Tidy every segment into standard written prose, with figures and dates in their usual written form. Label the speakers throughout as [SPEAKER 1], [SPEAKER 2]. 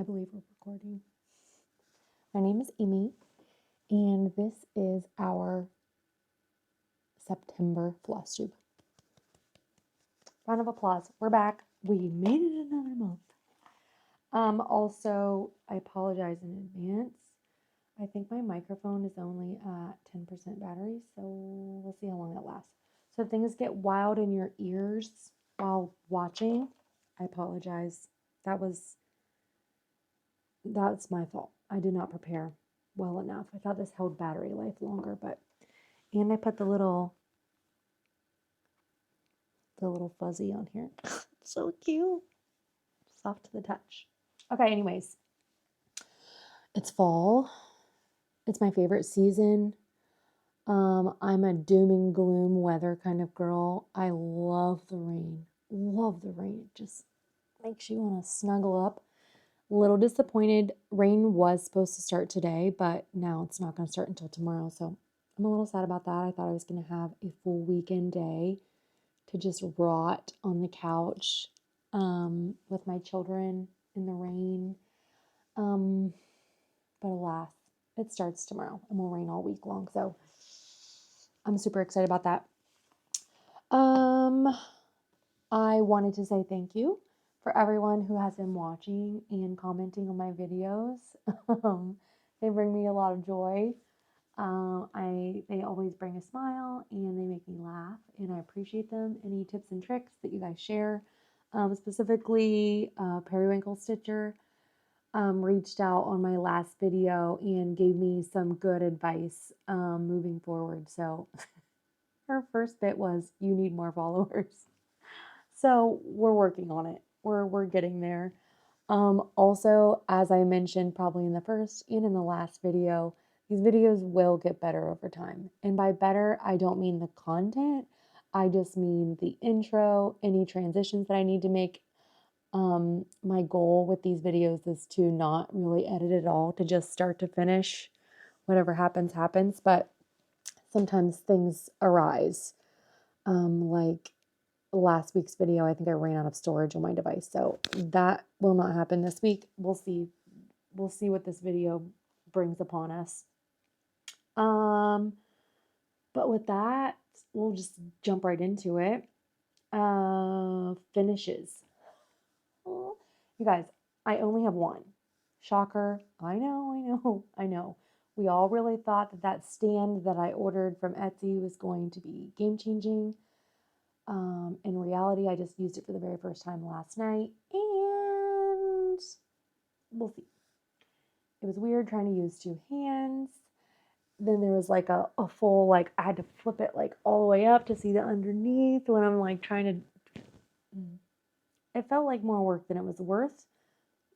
[SPEAKER 1] I believe we're recording. My name is Amy, and this is our September floss tube. Round of applause. We're back. We made it another month. Also, I apologize in advance. I think my microphone is only at 10% battery, so we'll see how long it lasts. So if things get wild in your ears while watching, I apologize. That's my fault. I did not prepare well enough. I thought this held battery life longer, and I put the little fuzzy on here. So cute. Soft to the touch. Okay, anyways. It's fall. It's my favorite season. I'm a doom and gloom weather kind of girl. I love the rain. Love the rain. It just makes you want to snuggle up. A little disappointed. Rain was supposed to start today, but now it's not going to start until tomorrow. So I'm a little sad about that. I thought I was going to have a full weekend day to just rot on the couch with my children in the rain. But alas, it starts tomorrow and will rain all week long. So I'm super excited about that. I wanted to say thank you for everyone who has been watching and commenting on my videos. They bring me a lot of joy. They always bring a smile and they make me laugh, and I appreciate them. Any tips and tricks that you guys share, specifically Periwinkle Stitcher, reached out on my last video and gave me some good advice moving forward. So her first bit was, you need more followers. So we're working on it. We're getting there. Also, as I mentioned probably in the first and in the last video, these videos will get better over time. And by better, I don't mean the content. I just mean the intro, any transitions that I need to make. My goal with these videos is to not really edit at all, to just start to finish. Whatever happens, happens. But sometimes things arise. Like last week's video, I think I ran out of storage on my device. So that will not happen this week. We'll see. We'll see what this video brings upon us. But with that, we'll just jump right into it. Finishes. You guys, I only have one. Shocker. I know. We all really thought that stand that I ordered from Etsy was going to be game-changing. In reality, I just used it for the very first time last night, and we'll see. It was weird trying to use two hands. Then there was like a full, like, I had to flip it like all the way up to see the underneath when I'm like trying to. It felt like more work than it was worth.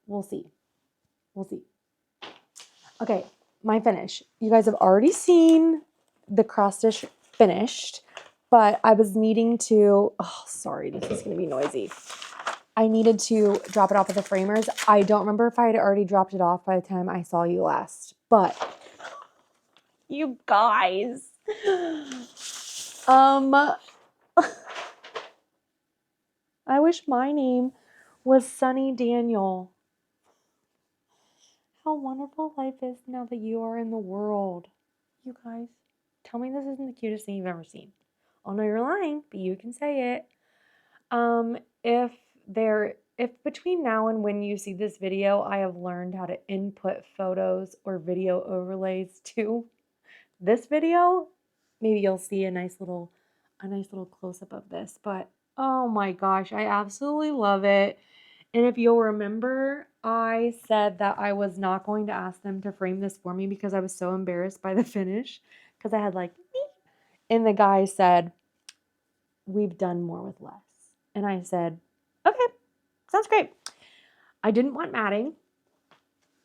[SPEAKER 1] We'll see. Okay, my finish. You guys have already seen the cross stitch finished, but I was needing to, sorry, this is going to be noisy. I needed to drop it off at the framers. I don't remember if I had already dropped it off by the time I saw you last, but you guys, I wish my name was Sunny Daniel. How wonderful life is now that you are in the world. You guys, tell me this isn't the cutest thing you've ever seen. I'll know you're lying, but you can say it. If between now and when you see this video, I have learned how to input photos or video overlays to this video, maybe you'll see a nice little close-up of this. But oh my gosh, I absolutely love it. And if you'll remember, I said that I was not going to ask them to frame this for me because I was so embarrassed by the finish, because I had like, and the guy said, we've done more with less. And I said, okay, sounds great. I didn't want matting.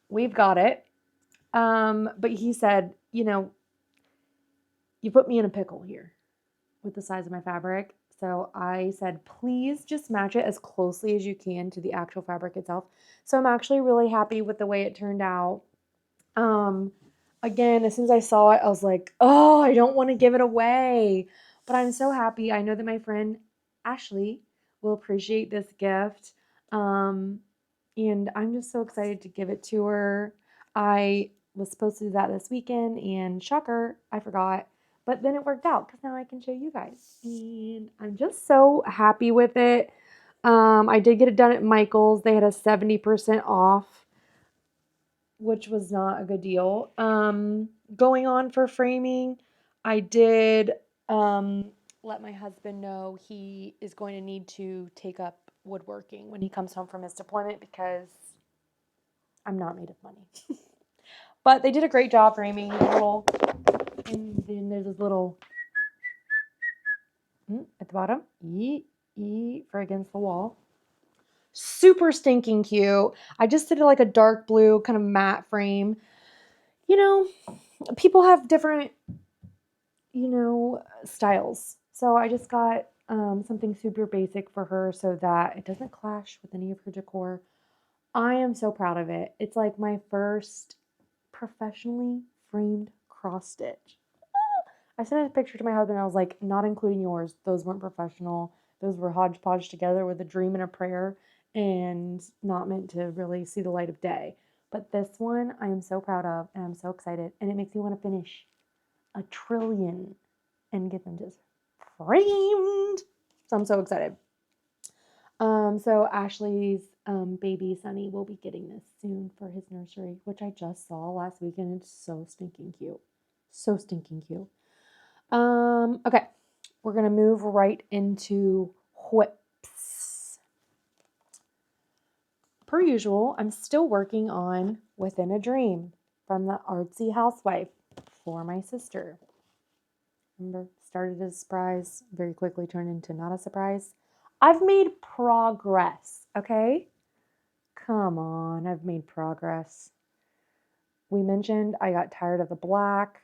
[SPEAKER 1] We've got it. But he said, you put me in a pickle here with the size of my fabric. So I said, please just match it as closely as you can to the actual fabric itself. So I'm actually really happy with the way it turned out. Again, as soon as I saw it, I was like, oh, I don't want to give it away. But I'm so happy. I know that my friend Ashley will appreciate this gift. And I'm just so excited to give it to her. I was supposed to do that this weekend, and shocker, I forgot. But then it worked out because now I can show you guys. And I'm just so happy with it. I did get it done at Michael's. They had a 70% off, which was not a good deal. Going on for framing, I did let my husband know he is going to need to take up woodworking when he comes home from his deployment because I'm not made of money. But they did a great job framing little, and then there's this little at the bottom, E for against the wall. Super stinking cute. I just did it like a dark blue kind of matte frame. You know, people have different, styles. So I just got something super basic for her so that it doesn't clash with any of her decor. I am so proud of it. It's like my first professionally framed cross stitch. I sent a picture to my husband. I was like, not including yours. Those weren't professional. Those were hodgepodge together with a dream and a prayer and not meant to really see the light of day. But this one I am so proud of and I'm so excited. And it makes me want to finish a trillion and get them just framed. So I'm so excited. So Ashley's baby Sunny will be getting this soon for his nursery, which I just saw last weekend. It's so stinking cute. So stinking cute. Okay, we're gonna move right into whips. Per usual, I'm still working on Within a Dream from the Artsy Housewife for my sister. Remember, started as a surprise, very quickly turned into not a surprise. I've made progress, okay? Come on, I've made progress. We mentioned I got tired of the black.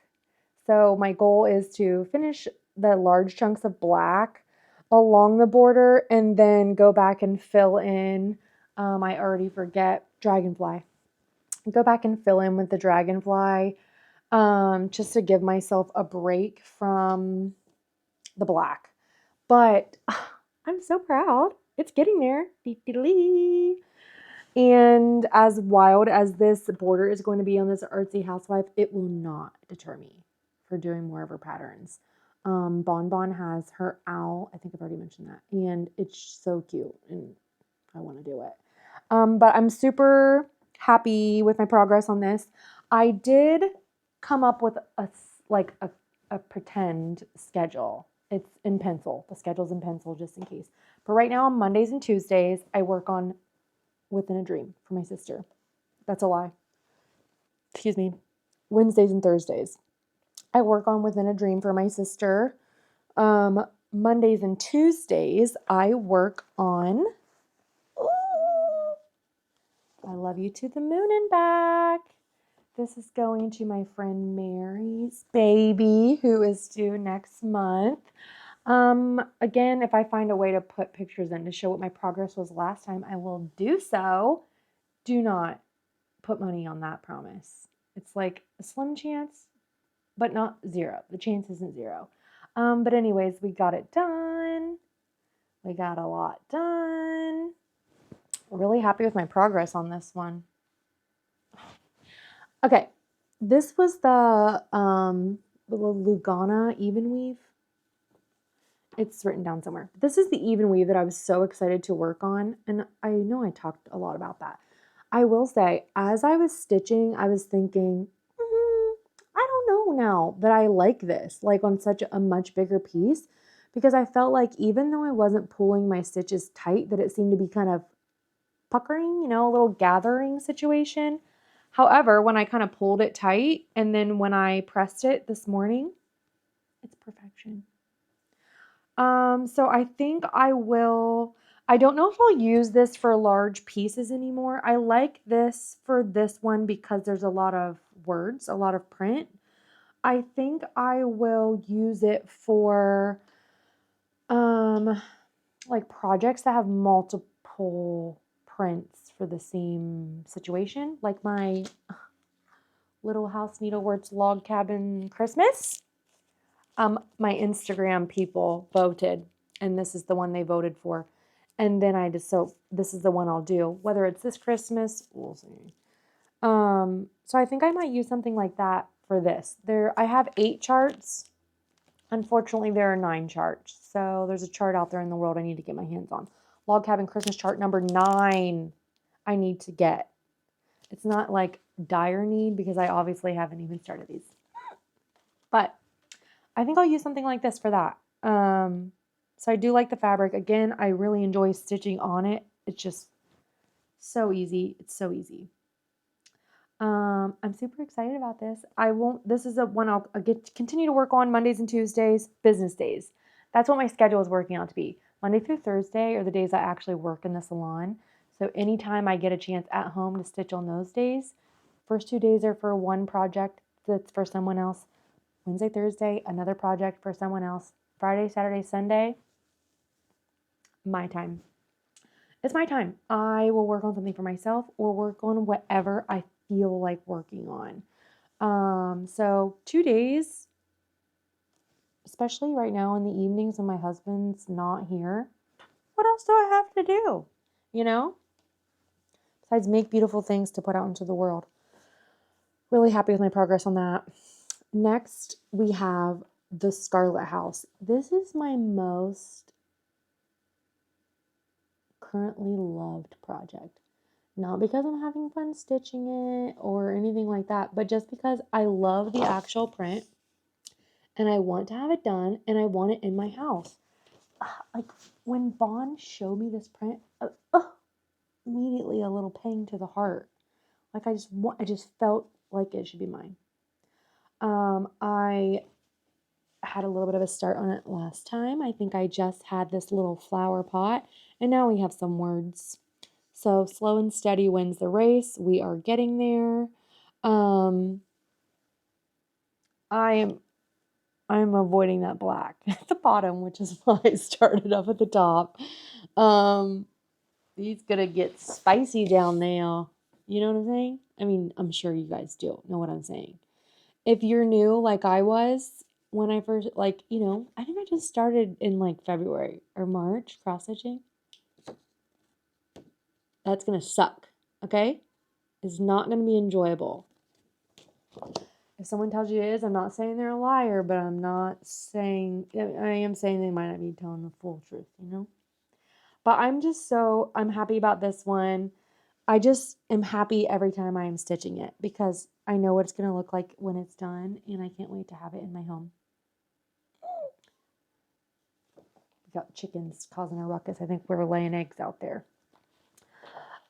[SPEAKER 1] So my goal is to finish the large chunks of black along the border and then go back and fill in, I already forget, dragonfly. Go back and fill in with the dragonfly just to give myself a break from the black. But I'm so proud. It's getting there. And as wild as this border is going to be on this Artsy Housewife, it will not deter me for doing more of her patterns. Bon Bon has her owl. I think I've already mentioned that. And it's so cute and I want to do it. But I'm super happy with my progress on this. I did come up with a pretend schedule. It's in pencil. The schedule's in pencil just in case. But right now on Mondays and Tuesdays, I work on Within a Dream for my sister. That's a lie. Excuse me. Wednesdays and Thursdays. I work on Within a Dream for my sister. Mondays and Tuesdays, I work on I Love You to the Moon and Back. This is going to my friend Mary's baby, who is due next month. Again, if I find a way to put pictures in to show what my progress was last time, I will do so. Do not put money on that promise. It's like a slim chance, but not zero. The chance isn't zero. But anyways, we got it done. We got a lot done. Really happy with my progress on this one. Okay, this was the Lugana even weave. It's written down somewhere. This is the even weave that I was so excited to work on, and I know I talked a lot about that. I will say, as I was stitching, I was thinking, I don't know now that I like this, like on such a much bigger piece, because I felt like even though I wasn't pulling my stitches tight, that it seemed to be kind of puckering, a little gathering situation. However, when I kind of pulled it tight and then when I pressed it this morning, it's perfection. So I think I don't know if I'll use this for large pieces anymore. I like this for this one because there's a lot of words, a lot of print. I think I will use it for like projects that have multiple prints for the same situation, like my Little House Needleworks Log Cabin Christmas. My Instagram people voted, and this is the one they voted for. And then so this is the one I'll do. Whether it's this Christmas, we'll see. So I think I might use something like that for this. I have 8 charts. Unfortunately, there are 9 charts. So there's a chart out there in the world I need to get my hands on. Log Cabin Christmas chart number 9 I need to get. It's not like dire need because I obviously haven't even started these. But I think I'll use something like this for that. So I do like the fabric. Again, I really enjoy stitching on it. It's just so easy. It's so easy. I'm super excited about this. This is one I'll continue to work on Mondays and Tuesdays, business days. That's what my schedule is working out to be. Monday through Thursday are the days I actually work in the salon. So anytime I get a chance at home to stitch on those days, first 2 days are for one project that's for someone else. Wednesday, Thursday, another project for someone else. Friday, Saturday, Sunday, my time. It's my time. I will work on something for myself or work on whatever I feel like working on. So 2 days, especially right now in the evenings when my husband's not here, what else do I have to do? You know? Besides make beautiful things to put out into the world. Really happy with my progress on that. Next, we have the Scarlet House. This is my most currently loved project. Not because I'm having fun stitching it or anything like that, but just because I love the actual print and I want to have it done and I want it in my house. Like when Vaughn showed me this print, immediately a little pang to the heart. Like I just felt like it should be mine. I had a little bit of a start on it last time. I think I just had this little flower pot and now we have some words. So slow and steady wins the race. We are getting there. I'm avoiding that black at the bottom, which is why I started up at the top. He's gonna get spicy down there. You know what I'm saying? I mean, I'm sure you guys do know what I'm saying. If you're new, like I was when I first, I think I just started in like February or March cross stitching. That's gonna suck. Okay? It's not gonna be enjoyable. If someone tells you it is, I'm not saying they're a liar, but I am saying they might not be telling the full truth, you know? But I'm happy about this one. I just am happy every time I am stitching it because I know what it's going to look like when it's done, and I can't wait to have it in my home. We got chickens causing a ruckus. I think we're laying eggs out there.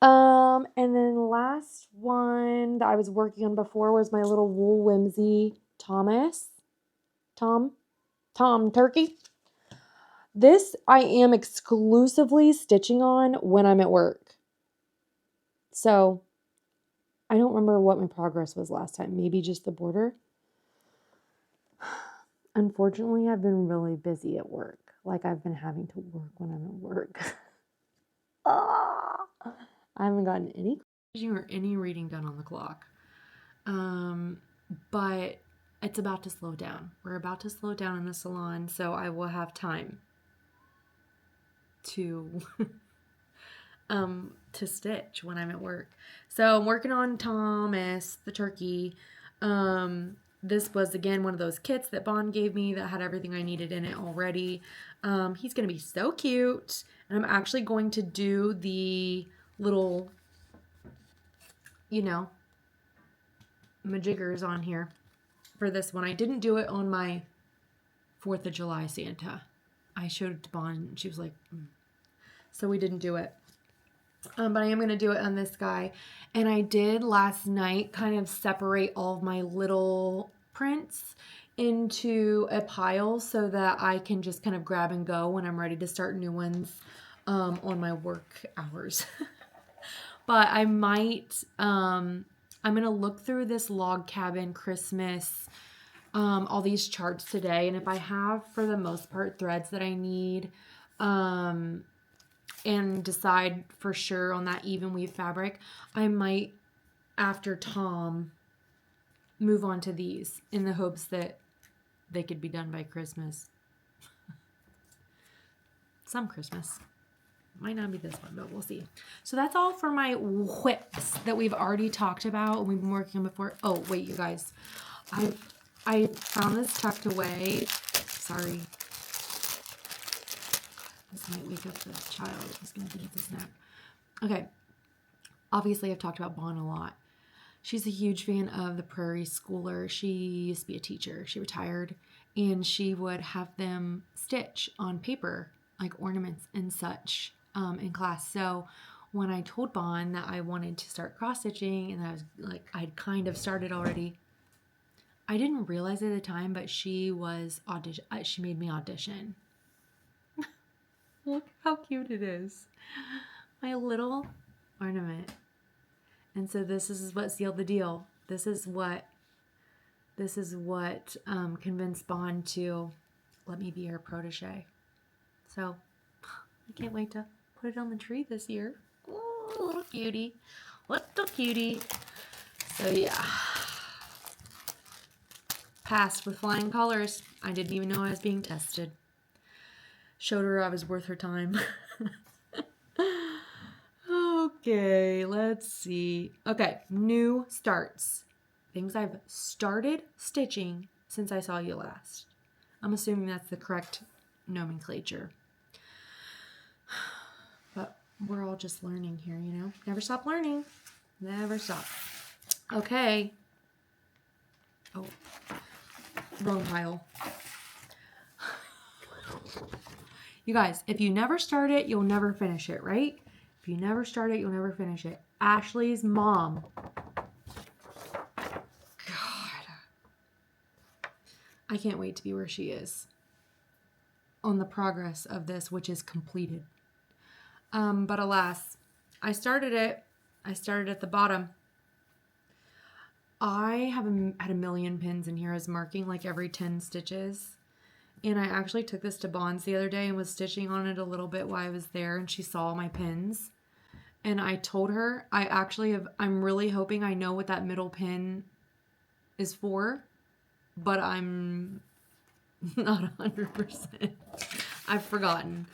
[SPEAKER 1] And then the last one that I was working on before was my little wool whimsy Tom turkey. This I am exclusively stitching on when I'm at work. So I don't remember what my progress was last time. Maybe just the border. Unfortunately, I've been really busy at work. Like I've been having to work when I'm at work. I haven't gotten any or any reading done on the clock. But it's about to slow down. We're about to slow down in the salon, so I will have time to to stitch when I'm at work. So I'm working on Thomas, the turkey. This was again one of those kits that Bond gave me that had everything I needed in it already. He's gonna be so cute. And I'm actually going to do the little, majiggers on here for this one. I didn't do it on my 4th of July Santa. I showed it to Bond and she was like, So we didn't do it. But I am going to do it on this guy. And I did last night kind of separate all of my little prints into a pile so that I can just kind of grab and go when I'm ready to start new ones on my work hours. But I might, I'm going to look through this Log Cabin Christmas, all these charts today. And if I have, for the most part, threads that I need, and decide for sure on that even weave fabric, I might, after Tom, move on to these in the hopes that they could be done by Christmas. Some Christmas. Might not be this one, but we'll see. So that's all for my whips that we've already talked about and we've been working on before. Oh, wait, you guys. I found this tucked away. Sorry. This might wake up the child. He's going to think it's a snack. Okay. Obviously, I've talked about Bon a lot. She's a huge fan of the Prairie Schooler. She used to be a teacher. She retired. And she would have them stitch on paper, like ornaments and such, in class. So when I told Bon that I wanted to start cross-stitching and I was like, I'd kind of started already, I didn't realize at the time, but she made me audition. Look how cute it is. My little ornament. And so this is what sealed the deal. This is what convinced Bon to let me be her protege. So I can't wait to put it on the tree this year. Ooh, little cutie. Little cutie. So yeah. Passed with flying colors. I didn't even know I was being tested. Showed her I was worth her time. Okay, let's see. Okay, new starts. Things I've started stitching since I saw you last. I'm assuming that's the correct nomenclature. But we're all just learning here, you know? Never stop learning. Never stop. Okay. Oh, wrong pile. You guys, if you never start it, you'll never finish it, right? If you never start it, you'll never finish it. Ashley's mom. God. I can't wait to be where she is on the progress of this, which is completed. But alas, I started it. I started at the bottom. I had a million pins in here as marking like every 10 stitches. And I actually took this to Bonds the other day and was stitching on it a little bit while I was there, and she saw my pins. And I told her, I'm really hoping I know what that middle pin is for, but I'm not 100%. I've forgotten.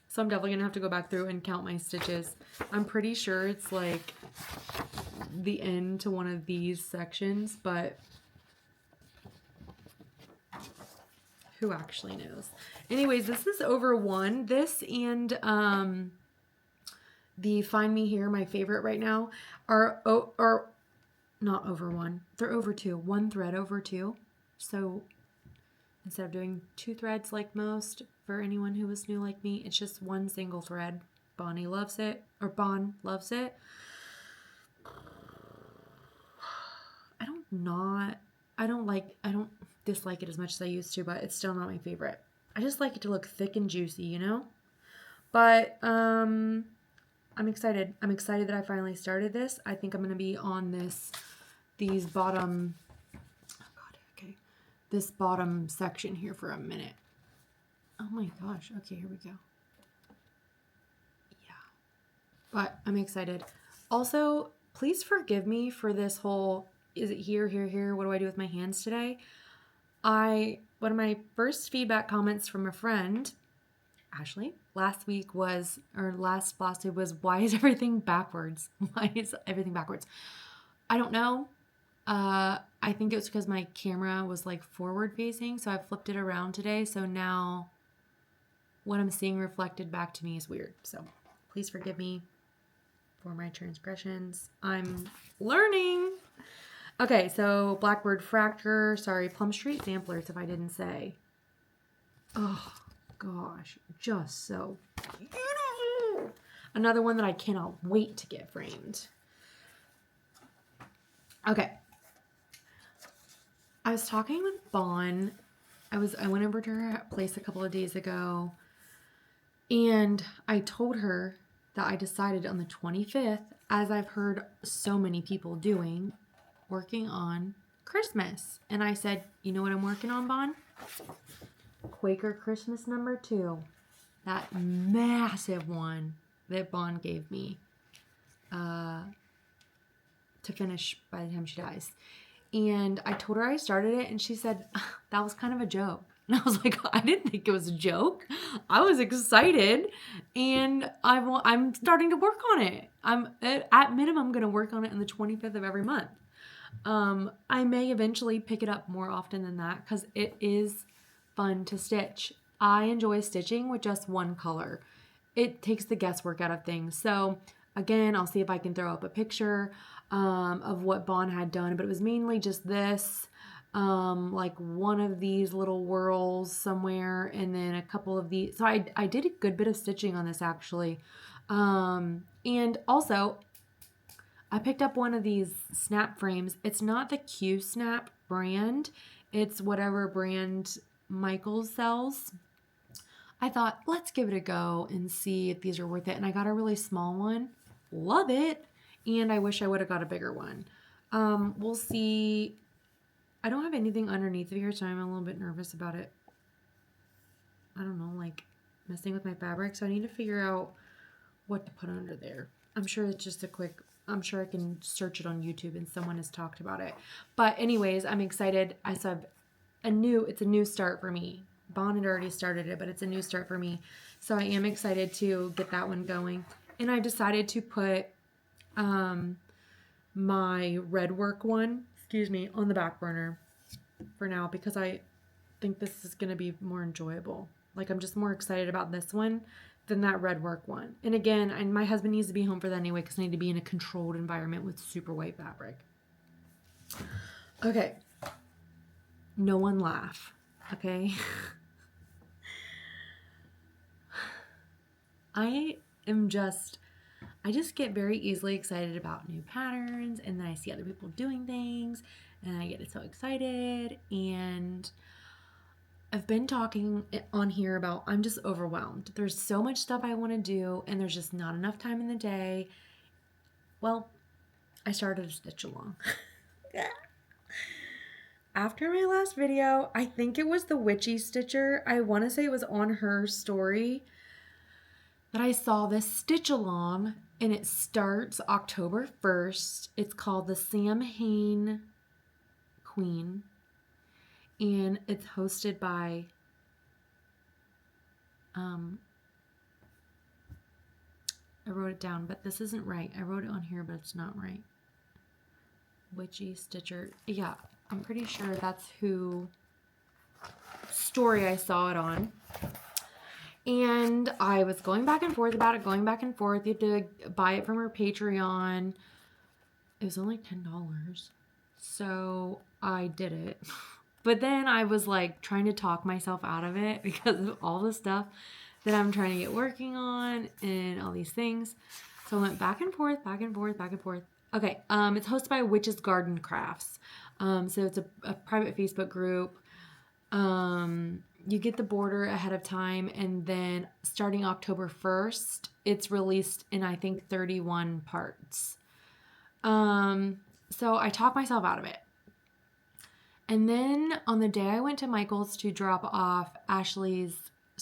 [SPEAKER 1] So I'm definitely going to have to go back through and count my stitches. I'm pretty sure it's like the end to one of these sections, but who actually knows? Anyways, this is over 1. This and the Find Me Here, my favorite right now, are not over 1. They're over 2. 1 thread over 2. So instead of doing 2 threads like most, for anyone who was new like me, it's just 1 single thread. Bonnie loves it, or Bon loves it. I don't dislike it as much as I used to, but it's still not my favorite. I just like it to look thick and juicy, you know? But I'm excited. I'm excited that I finally started this. I think I'm going to be on this bottom section here for a minute. Oh my gosh. Okay, here we go. Yeah. But I'm excited. Also, please forgive me for this whole, is it here, here, here? What do I do with my hands today? One of my first feedback comments from a friend, Ashley, last flosstube was, why is everything backwards? Why is everything backwards? I don't know. I think it was because my camera was like forward facing, so I flipped it around today. So now what I'm seeing reflected back to me is weird. So please forgive me for my transgressions. I'm learning. Okay, so Blackbird Fracture, sorry, Plum Street Samplers, if I didn't say. Oh, gosh, just so beautiful. Another one that I cannot wait to get framed. Okay. I was talking with Bon. I went over to her place a couple of days ago, and I told her that I decided on the 25th, as I've heard so many people doing, working on Christmas. And I said, you know what I'm working on, Bon? Quaker Christmas number 2. That massive one that Bon gave me to finish by the time she dies. And I told her I started it, and she said, that was kind of a joke. And I was like, I didn't think it was a joke. I was excited, and I'm starting to work on it. I'm at minimum going to work on it on the 25th of every month. I may eventually pick it up more often than that because it is fun to stitch. I enjoy stitching with just one color. It takes the guesswork out of things. So again, I'll see if I can throw up a picture of what Bon had done, but it was mainly just this, like one of these little whirls somewhere, and then a couple of these. So I did a good bit of stitching on this actually. And also I picked up one of these snap frames. It's not the Q Snap brand. It's whatever brand Michaels sells. I thought, let's give it a go and see if these are worth it. And I got a really small one. Love it. And I wish I would have got a bigger one. We'll see. I don't have anything underneath of here, so I'm a little bit nervous about it. I don't know, like messing with my fabric. So I need to figure out what to put under there. I'm sure it's just a quick, I'm sure I can search it on YouTube and someone has talked about it. But anyways, I'm excited. I saw it's a new start for me. Bon had already started it, but it's a new start for me. So I am excited to get that one going. And I decided to put my red work one, on the back burner for now because I think this is going to be more enjoyable. Like I'm just more excited about this one than that red work one. And again, my husband needs to be home for that anyway because I need to be in a controlled environment with super white fabric. Okay. No one laugh. Okay. I just get very easily excited about new patterns, and then I see other people doing things and I get so excited. And I've been talking on here about I'm just overwhelmed. There's so much stuff I want to do and there's just not enough time in the day. Well, I started a stitch along. After my last video, I think it was the Witchy Stitcher. I want to say it was on her story that I saw this stitch along, and it starts October 1st. It's called the Samhain Queen, and it's hosted by I wrote it down, but this isn't right. I wrote it on here, but it's not right. Witchy Stitcher. Yeah, I'm pretty sure that's who story I saw it on. And I was going back and forth about it, going back and forth. You have to buy it from her Patreon. It was only $10. So I did it. But then I was like trying to talk myself out of it because of all the stuff that I'm trying to get working on and all these things. So I went back and forth, back and forth, back and forth. Okay, it's hosted by Witch's Garden Crafts. So it's a private Facebook group. You get the border ahead of time, and then starting October 1st, it's released in, I think, 31 parts. So I talked myself out of it. And then on the day I went to Michael's to drop off Ashley's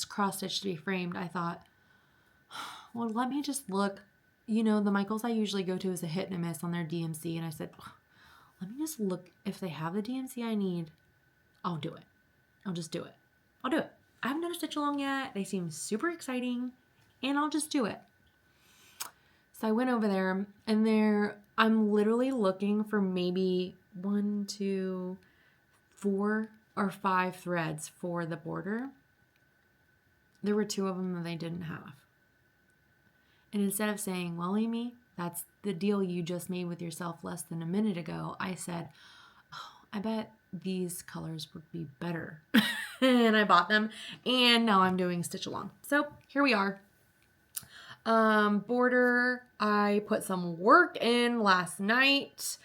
[SPEAKER 1] cross stitch to be framed, I thought, well, let me just look. You know, the Michael's I usually go to is a hit and a miss on their DMC. And I said, let me just look. If they have the DMC I need, I'll do it. I'll just do it. I'll do it. I haven't done a stitch along yet. They seem super exciting, and I'll just do it. So I went over there, and I'm literally looking for maybe 1, 2, 4 or 5 threads for the border. There were 2 of them that they didn't have. And instead of saying, well, Amy, that's the deal you just made with yourself less than a minute ago, I said, oh, I bet these colors would be better. And I bought them, and now I'm doing stitch along. So here we are. Border, I put some work in last night.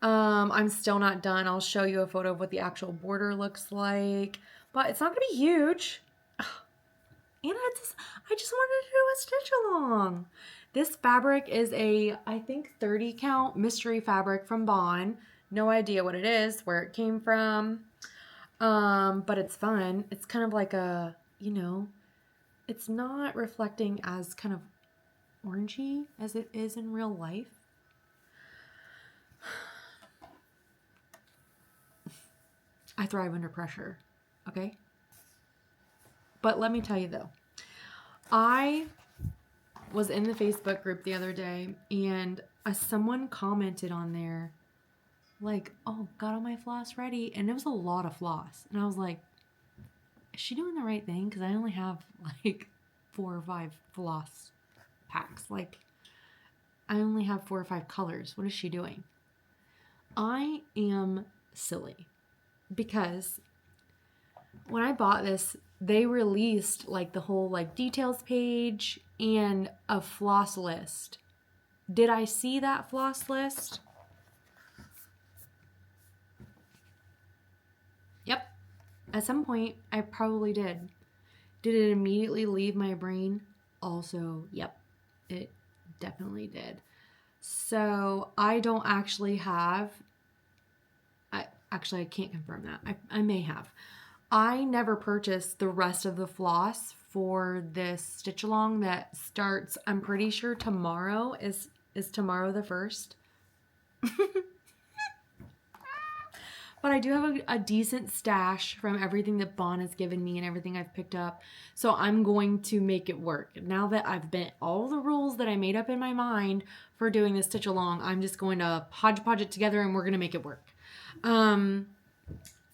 [SPEAKER 1] I'm still not done. I'll show you a photo of what the actual border looks like, but it's not gonna be huge. And I just wanted to do a stitch along. This fabric is I think 30 count mystery fabric from Bon. No idea what it is, where it came from. But it's fun. It's kind of like it's not reflecting as kind of orangey as it is in real life. I thrive under pressure, okay? But let me tell you though, I was in the Facebook group the other day, and someone commented on there like, oh, got all my floss ready, and it was a lot of floss, and I was like, is she doing the right thing? Because I only have like 4 or 5 floss packs. Like, I only have 4 or 5 colors. What is she doing? I am silly, because when I bought this, they released like the whole like details page and a floss list. Did I see that floss list? Yep. At some point, I probably did. Did it immediately leave my brain? Also, yep, it definitely did. So I don't actually have, I can't confirm that. I may have. I never purchased the rest of the floss for this stitch along that starts, I'm pretty sure tomorrow is tomorrow the 1st. But I do have a decent stash from everything that Bon has given me and everything I've picked up. So I'm going to make it work. Now that I've bent all the rules that I made up in my mind for doing this stitch along, I'm just going to hodgepodge it together and we're going to make it work.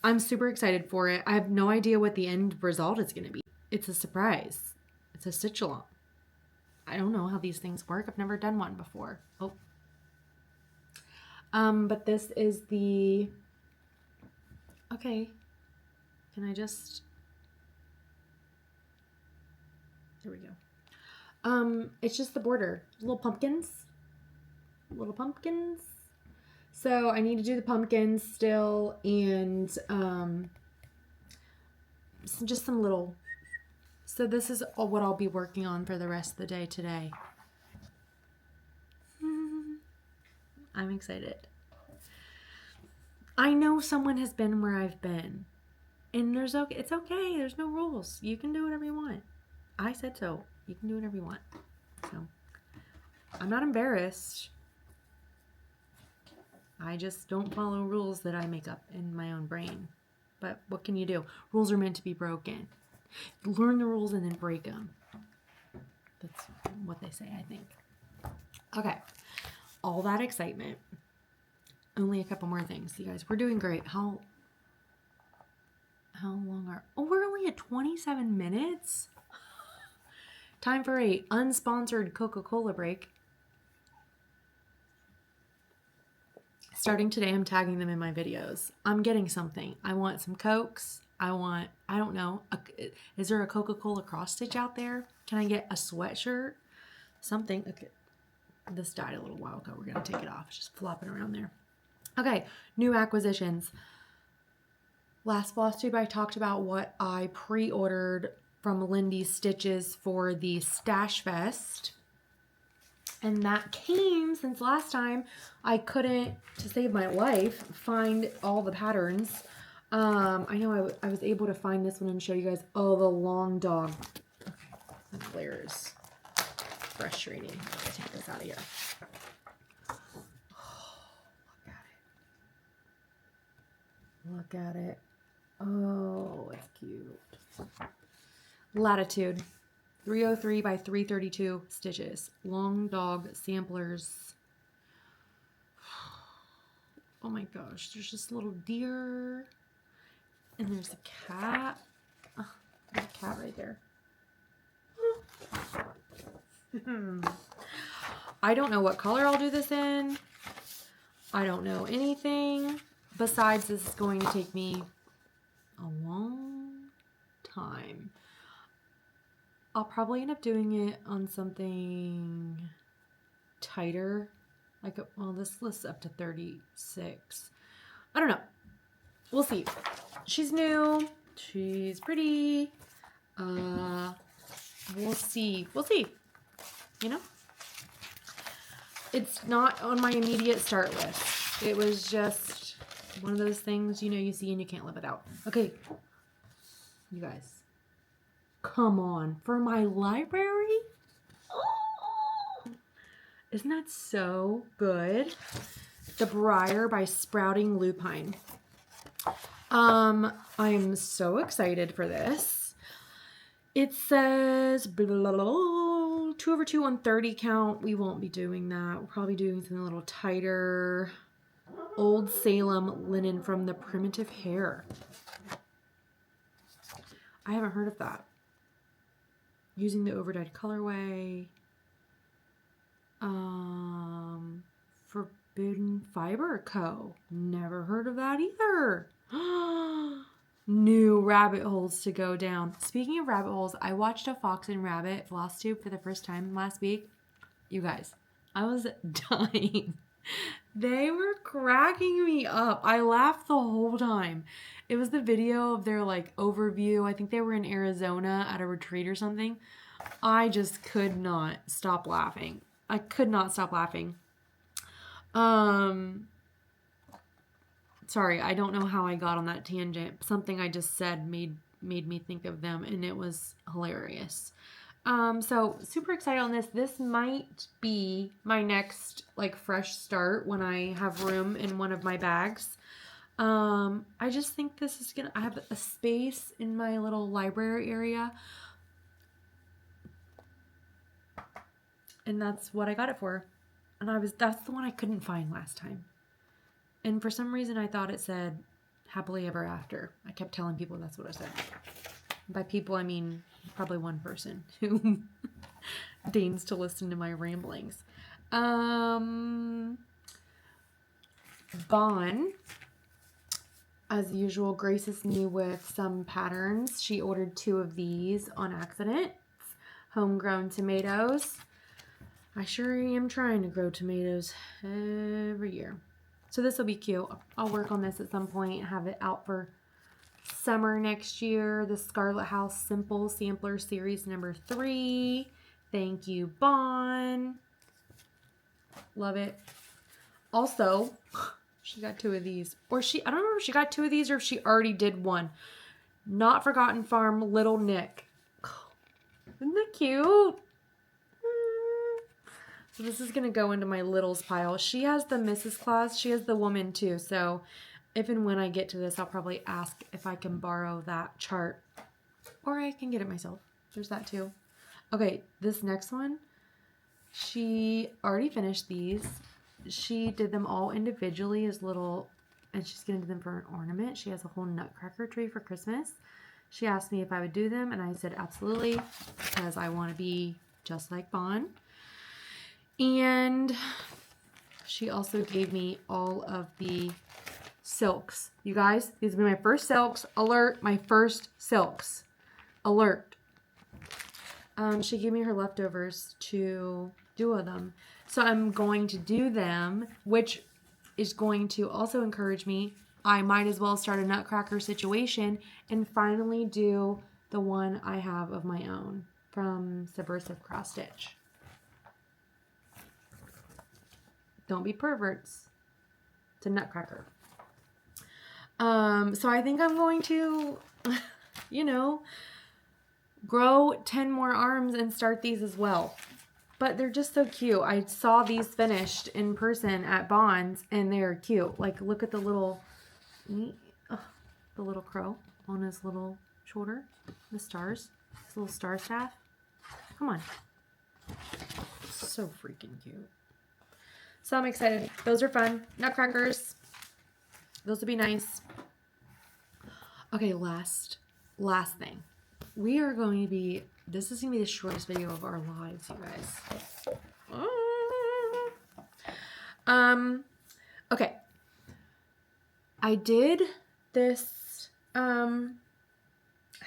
[SPEAKER 1] I'm super excited for it. I have no idea what the end result is going to be. It's a surprise. It's a stitch along. I don't know how these things work. I've never done one before. Oh. But this is the... Okay, can I just, there we go. It's just the border, little pumpkins. So I need to do the pumpkins still, and just some little, so this is what I'll be working on for the rest of the day today. I'm excited. I know someone has been where I've been, and it's okay. There's no rules. You can do whatever you want. I said so. You can do whatever you want. So I'm not embarrassed. I just don't follow rules that I make up in my own brain. But what can you do? Rules are meant to be broken. Learn the rules and then break them. That's what they say, I think. Okay. All that excitement. Only a couple more things, you guys. We're doing great. How long are... Oh, we're only at 27 minutes? Time for a unsponsored Coca-Cola break. Starting today, I'm tagging them in my videos. I'm getting something. I want some Cokes. I don't know. Is there a Coca-Cola cross stitch out there? Can I get a sweatshirt? Something. Okay. This died a little while ago. We're going to take it off. It's just flopping around there. Okay, new acquisitions. Last floss tube, I talked about what I pre-ordered from Lindy's Stitches for the Stash Fest. And that came, since last time I couldn't, to save my life, find all the patterns. I know I was able to find this one and show you guys. Oh, the long dog. Okay, that glare is frustrating. Let's take this out of here. Look at it. Oh, it's cute. Latitude. 303 by 332 stitches. Long dog samplers. Oh my gosh. There's this little deer. And there's a cat. Oh, there's a cat right there. I don't know what color I'll do this in. I don't know anything. Besides, this is going to take me a long time. I'll probably end up doing it on something tighter. Like, well, this lists up to 36. I don't know. We'll see. She's new. She's pretty. We'll see. We'll see. You know? It's not on my immediate start list. It was just one of those things, you know, you see and you can't live without. Okay. You guys. Come on. For my library? Oh, isn't that so good? The Briar by Sprouting Lupine. I am so excited for this. It says blah, blah, blah, blah, 2/2 on 30 count. We won't be doing that. We'll probably be doing something a little tighter. Old Salem linen from the Primitive Hair. I haven't heard of that. Using the overdyed colorway. Forbidden Fiber Co. Never heard of that either. New rabbit holes to go down. Speaking of rabbit holes, I watched a Fox and Rabbit flosstube for the first time last week. You guys, I was dying. They were cracking me up. I laughed the whole time. It was the video of their like overview. I think they were in Arizona at a retreat or something. I just could not stop laughing. I could not stop laughing. Sorry, I don't know how I got on that tangent. Something I just said made me think of them, and it was hilarious. So super excited on this. This might be my next like fresh start when I have room in one of my bags. I just think this is I have a space in my little library area. And that's what I got it for. And that's the one I couldn't find last time. And for some reason I thought it said happily ever after. I kept telling people that's what it said. By people, I mean probably one person who deigns to listen to my ramblings. Bon, as usual, graces me with some patterns. She ordered 2 of these on accident. Homegrown tomatoes. I sure am trying to grow tomatoes every year. So this will be cute. I'll work on this at some point, have it out for summer next year. The Scarlet House Simple Sampler Series number 3. Thank you, Bon. Love it. Also, she got 2 of these. Or I don't remember if she got 2 of these or if she already did one. Not Forgotten Farm Little Nick. Isn't that cute? So this is going to go into my littles pile. She has the Mrs. Claus. She has the woman too. So if and when I get to this, I'll probably ask if I can borrow that chart. Or I can get it myself. There's that too. Okay, this next one. She already finished these. She did them all individually as little, and she's going to do them for an ornament. She has a whole nutcracker tree for Christmas. She asked me if I would do them, and I said absolutely, because I want to be just like Bon. And she also gave me all of the silks. You guys, these will be my first silks. Alert, my first silks. Alert. She gave me her leftovers to do of them. So I'm going to do them, which is going to also encourage me. I might as well start a nutcracker situation and finally do the one I have of my own from Subversive Cross Stitch. Don't be perverts. It's a nutcracker. So I think I'm going to, grow 10 more arms and start these as well. But they're just so cute. I saw these finished in person at Bonds, and they're cute. Like, look at the little crow on his little shoulder. The stars. His little star staff. Come on. So freaking cute. So I'm excited. Those are fun. Nutcrackers. Those will be nice. Okay, last thing. We are going to be, this is going to be the shortest video of our lives, you guys. Okay. I did this, How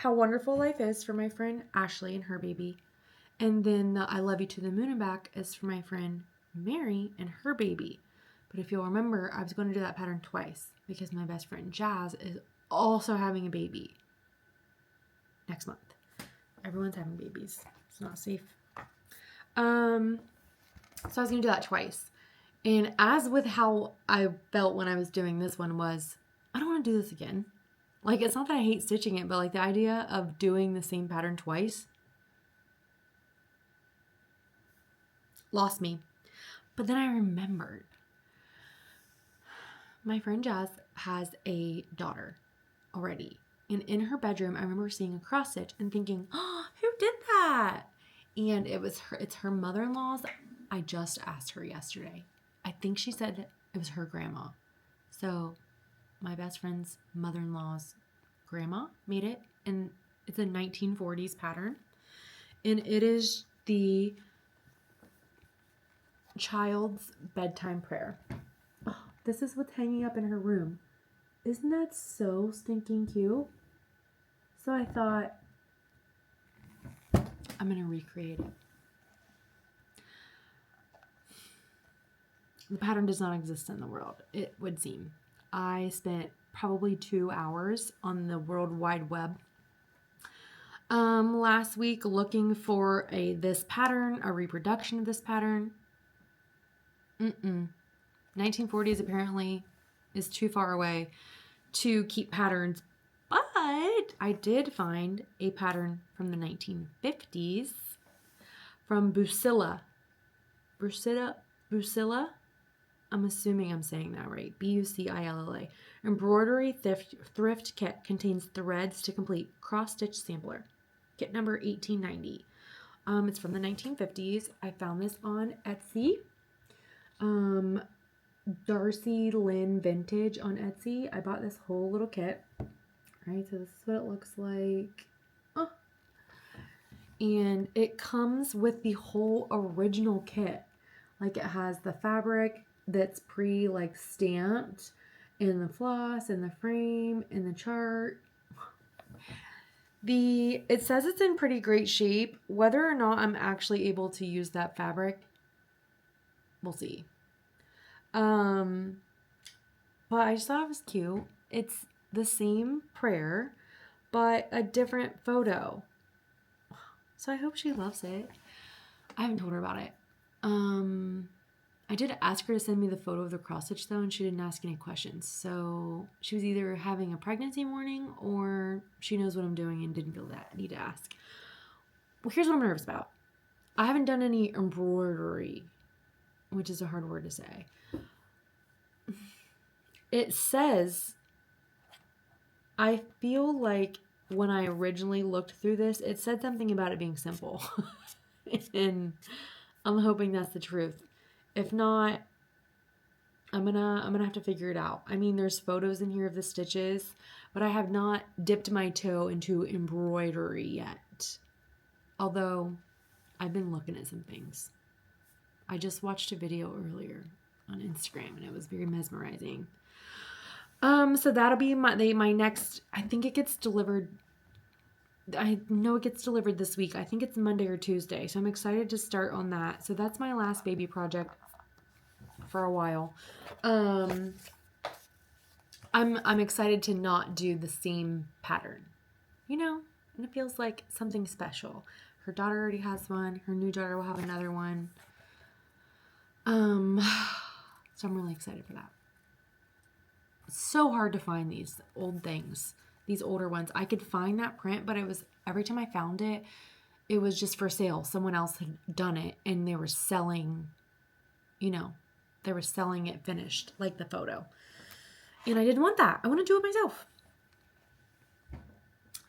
[SPEAKER 1] Wonderful Life Is for my friend Ashley and her baby. And then the I Love You to the Moon and Back is for my friend Mary and her baby. But if you'll remember, I was going to do that pattern twice because my best friend Jazz is also having a baby next month. Everyone's having babies. It's not safe. So I was going to do that twice. And as with how I felt when I was doing this one was, I don't want to do this again. Like, it's not that I hate stitching it, but like the idea of doing the same pattern twice lost me. But then I remembered my friend Jazz has a daughter already. And in her bedroom, I remember seeing a cross stitch and thinking, oh, who did that? And it's her mother-in-law's. I just asked her yesterday. I think she said it was her grandma. So my best friend's mother-in-law's grandma made it, and it's a 1940s pattern. And it is the child's bedtime prayer. Oh, this is what's hanging up in her room. Isn't that so stinking cute? So I thought, I'm going to recreate it. The pattern does not exist in the world, it would seem. I spent probably 2 hours on the World Wide Web last week looking for this pattern, a reproduction of this pattern. 1940s apparently is too far away to keep patterns, but I did find a pattern from the 1950s from Busilla. I'm assuming I'm saying that right. Bucilla. Embroidery thrift kit contains threads to complete cross-stitch sampler. Kit number 1890. It's from the 1950s. I found this on Etsy. Darcy Lynn Vintage on Etsy. I bought this whole little kit. All right, so this is what it looks like. Oh. And it comes with the whole original kit. Like it has the fabric that's stamped, and the floss and the frame and the chart. It says it's in pretty great shape. Whether or not I'm actually able to use that fabric, we'll see. But I just thought it was cute. It's the same prayer, but a different photo. So I hope she loves it. I haven't told her about it. I did ask her to send me the photo of the cross stitch though, and she didn't ask any questions. So she was either having a pregnancy morning or she knows what I'm doing and didn't feel that need to ask. Well, here's what I'm nervous about. I haven't done any embroidery, which is a hard word to say. It says, I feel like when I originally looked through this, it said something about it being simple. And I'm hoping that's the truth. If not, I'm gonna have to figure it out. I mean, there's photos in here of the stitches, but I have not dipped my toe into embroidery yet. Although I've been looking at some things. I just watched a video earlier on Instagram and it was very mesmerizing. So that'll be my next. I think it gets delivered. I know it gets delivered this week. I think it's Monday or Tuesday. So I'm excited to start on that. So that's my last baby project for a while. I'm excited to not do the same pattern. And it feels like something special. Her daughter already has one. Her new daughter will have another one. So I'm really excited for that. It's so hard to find these old things, these older ones. I could find that print, but every time I found it, it was just for sale. Someone else had done it and they were selling, it finished, like the photo. And I didn't want that. I want to do it myself.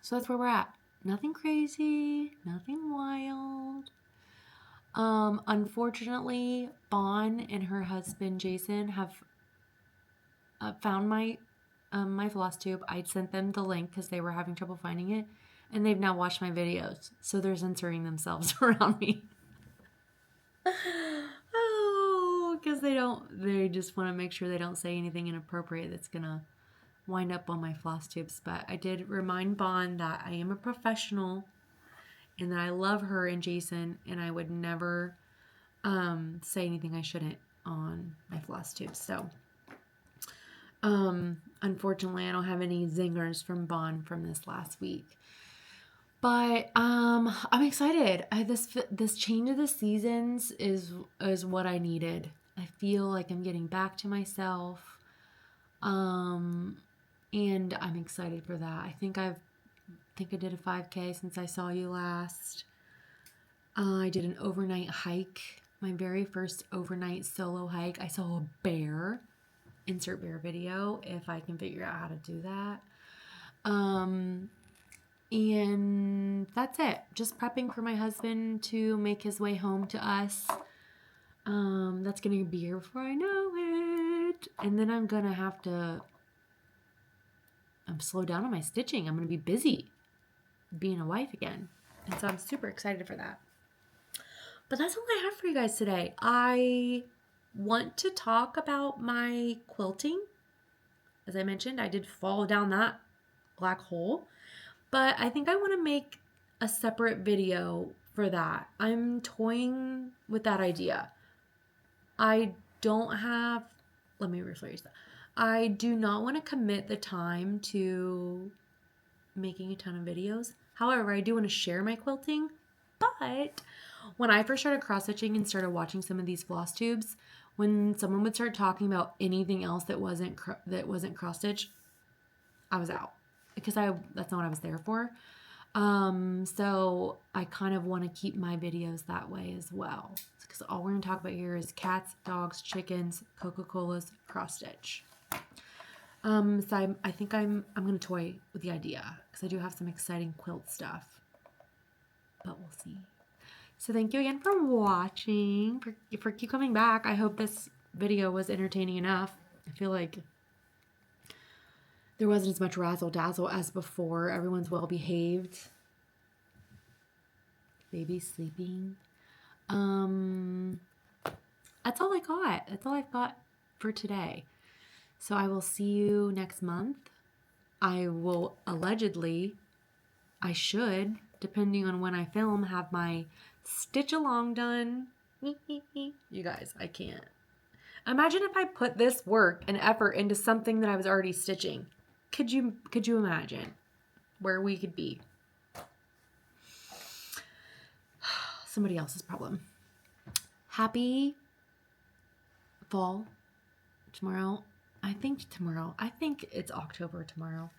[SPEAKER 1] So that's where we're at. Nothing crazy, nothing wild. Unfortunately, Bon and her husband, Jason, have found my floss tube. I sent them the link because they were having trouble finding it. And they've now watched my videos. So they're censoring themselves around me. Because they just want to make sure they don't say anything inappropriate that's going to wind up on my floss tubes. But I did remind Bon that I am a professional and that I love her and Jason, and I would never say anything I shouldn't on my floss tubes. So, unfortunately, I don't have any zingers from Bon from this last week. But I'm excited. This change of the seasons is what I needed. I feel like I'm getting back to myself. And I'm excited for that. I think I did a 5K since I saw you last. I did an overnight hike. My very first overnight solo hike. I saw a bear. Insert bear video if I can figure out how to do that. And that's it. Just prepping for my husband to make his way home to us. That's going to be here before I know it. And then I'm going to have to slow down on my stitching. I'm going to be busy being a wife again. And so I'm super excited for that. But that's all I have for you guys today. I want to talk about my quilting. As I mentioned, I did fall down that black hole. But I think I want to make a separate video for that. I'm toying with that idea. I don't have, let me rephrase that. I do not want to commit the time to making a ton of videos. However, I do want to share my quilting. But when I first started cross-stitching and started watching some of these floss tubes, when someone would start talking about anything else that wasn't cross-stitch, I was out. Because that's not what I was there for. So I kind of want to keep my videos that way as well. Because all we're going to talk about here is cats, dogs, chickens, Coca-Colas, cross-stitch. So I think I'm going to toy with the idea. Because I do have some exciting quilt stuff. But we'll see. So thank you again for watching. For keep coming back. I hope this video was entertaining enough. I feel like there wasn't as much razzle-dazzle as before. Everyone's well-behaved. Baby's sleeping. That's all I got. That's all I've got for today. So I will see you next month. I will allegedly, I should, depending on when I film, have my stitch along done. You guys, I can't. Imagine if I put this work and effort into something that I was already stitching. Could you imagine where we could be? Somebody else's problem. Happy fall tomorrow. I think it's October tomorrow.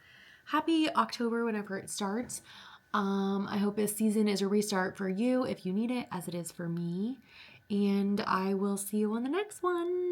[SPEAKER 1] Happy October whenever it starts. I hope this season is a restart for you if you need it, as it is for me. And I will see you on the next one.